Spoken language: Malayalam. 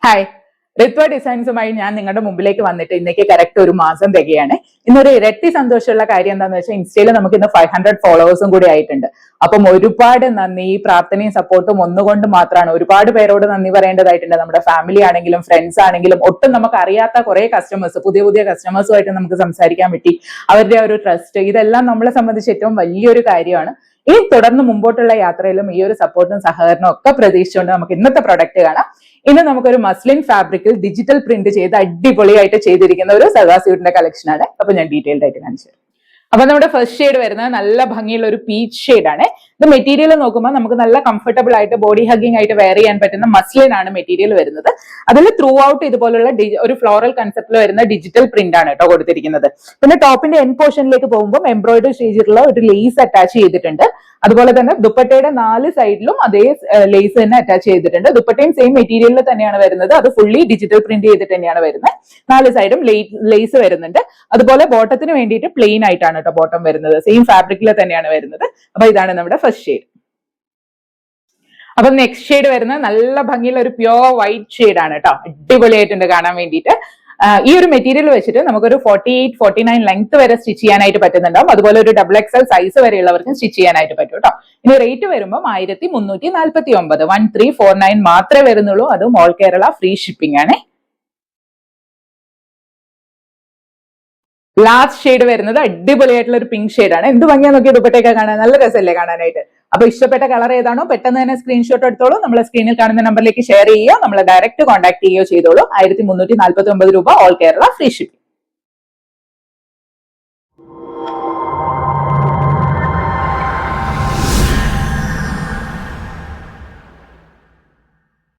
ഹായ്, ഋത്വ ഡിസൈൻസുമായി ഞാൻ നിങ്ങളുടെ മുമ്പിലേക്ക് വന്നിട്ട് ഇന്നേക്ക് കറക്റ്റ് ഒരു മാസം തികയാണ്. ഇന്നൊരു ഇരട്ടി സന്തോഷമുള്ള കാര്യം എന്താണെന്ന് വെച്ചാൽ ഇൻസ്റ്റയിൽ നമുക്ക് ഇന്ന് 500 ഫോളോവേഴ്സും കൂടി ആയിട്ടുണ്ട്. അപ്പം ഒരുപാട് നന്ദി. ഈ പ്രാർത്ഥനയും സപ്പോർട്ടും ഒന്നുകൊണ്ട് മാത്രമാണ്. ഒരുപാട് പേരോട് നന്ദി പറയേണ്ടതായിട്ടുണ്ട്. നമ്മുടെ ഫാമിലി ആണെങ്കിലും ഫ്രണ്ട്സ് ആണെങ്കിലും ഒട്ടും നമുക്ക് അറിയാത്ത കുറെ കസ്റ്റമേഴ്സ്, പുതിയ പുതിയ കസ്റ്റമേഴ്സുമായിട്ട് നമുക്ക് സംസാരിക്കാൻ പറ്റി. അവരുടെ ഒരു ട്രസ്റ്റ്, ഇതെല്ലാം നമ്മളെ സംബന്ധിച്ച് ഏറ്റവും വലിയൊരു കാര്യമാണ്. ഈ തുടർന്ന് മുമ്പോട്ടുള്ള യാത്രയിലും ഈ ഒരു സപ്പോർട്ടും സഹകരണവും ഒക്കെ പ്രതീക്ഷിച്ചുകൊണ്ട് നമുക്ക് ഇന്നത്തെ പ്രൊഡക്റ്റ് കാണാം. ഇന്ന് നമുക്കൊരു മസ്ലിൻ ഫാബ്രിക്കിൽ ഡിജിറ്റൽ പ്രിന്റ് ചെയ്ത് അടിപൊളിയായിട്ട് ചെയ്തിരിക്കുന്ന ഒരു സദാ സ്യൂട്ടിന്റെ കളക്ഷൻ ആണ്. അപ്പൊ ഞാൻ ഡീറ്റെയിൽഡ് ആയിട്ട് കാണിച്ചു തരാം. അപ്പൊ നമ്മുടെ ഫസ്റ്റ് ഷെയ്ഡ് വരുന്നത് നല്ല ഭംഗിയുള്ള ഒരു പീച്ച് ഷെയ്ഡ് ആണ്. ഇത് മെറ്റീരിയൽ നോക്കുമ്പോൾ നമുക്ക് നല്ല കംഫർട്ടബിൾ ആയിട്ട് ബോഡി ഹഗ്ഗിംഗ് ആയിട്ട് വെയർ ചെയ്യാൻ പറ്റുന്ന മസ്ലിൻ ആണ് മെറ്റീരിയൽ വരുന്നത്. അതിൽ ത്രൂ ഔട്ട് ഇതുപോലുള്ള ഒരു ഫ്ലോറൽ കൺസെപ്റ്റിൽ വരുന്ന ഡിജിറ്റൽ പ്രിന്റ് ആണ് കേട്ടോ കൊടുത്തിരിക്കുന്നത്. പിന്നെ ടോപ്പിന്റെ എൻ പോർഷനിലേക്ക് പോകുമ്പോൾ എംബ്രോയിഡറി ചെയ്തിട്ടുള്ള ഒരു ലേസ് അറ്റാച്ച് ചെയ്തിട്ടുണ്ട്. അതുപോലെ തന്നെ ദുപ്പട്ടയുടെ 4 സൈഡിലും അതേ ലേസ് തന്നെ അറ്റാച്ച് ചെയ്തിട്ടുണ്ട്. ദുപ്പട്ടയും സെയിം മെറ്റീരിയലിൽ തന്നെയാണ് വരുന്നത്. അത് ഫുള്ളി ഡിജിറ്റൽ പ്രിന്റ് ചെയ്തിട്ട് തന്നെയാണ് വരുന്നത്. 4 സൈഡും ലേസ് വരുന്നുണ്ട്. അതുപോലെ ബോട്ടത്തിന് വേണ്ടിയിട്ട് പ്ലെയിൻ ആയിട്ടാണ് കേട്ടോ ബോട്ടം വരുന്നത്. സെയിം ഫാബ്രിക്കിൽ തന്നെയാണ് വരുന്നത്. അപ്പൊ ഇതാണ് നമ്മുടെ ഫസ്റ്റ് ഷെയ്ഡ്. അപ്പൊ നെക്സ്റ്റ് ഷെയ്ഡ് വരുന്നത് നല്ല ഭംഗിയുള്ള ഒരു പ്യോർ വൈറ്റ് ഷെയ്ഡ് ആണ് കേട്ടോ. അടിപൊളിയായിട്ടുണ്ട് കാണാൻ വേണ്ടിയിട്ട്. ഈ ഒരു മെറ്റീരിയൽ വെച്ചിട്ട് നമുക്കൊരു 48-49 ലെങ്ത് വരെ സ്റ്റിച്ച് ചെയ്യാനായിട്ട് പറ്റുന്നുണ്ടാവും. അതുപോലെ ഒരു XXL സൈസ് വരെയുള്ളവർക്ക് സ്റ്റിച്ച് ചെയ്യാനായിട്ട് പറ്റും കേട്ടോ. ഇനി റേറ്റ് വരുമ്പോൾ 1349, 1349 മാത്രമേ വരുന്നുള്ളൂ. അതും ഓൾ കേരള ഫ്രീ ഷിപ്പിംഗ് ആണ്. ലാസ്റ്റ് ഷെയ്ഡ് വരുന്നത് അടിപൊളിയായിട്ടുള്ള ഒരു പിങ്ക് ഷെയ്ഡ് ആണ്. എന്ത് ഭംഗിയാ നോക്കിയ ദുപ്പട്ടയൊക്കെ കാണാൻ, നല്ല രസമല്ലേ കാണാനായിട്ട്. അപ്പൊ ഇഷ്ടപ്പെട്ട കളർ ഏതാണോ പെട്ടെന്ന് തന്നെ സ്ക്രീൻഷോട്ട് എടുത്തോളൂ. നമ്മളെ സ്ക്രീനിൽ കാണുന്ന നമ്പറിലേക്ക് ഷെയർ ചെയ്യുക. നമ്മളെ ഡയറക്റ്റ് കോൺടാക്ട് ചെയ്യുകയോ ചെയ്തോളൂ. 1349 രൂപ ഓൾ കേരള ഫ്രീ ഷിപ്പിംഗ്.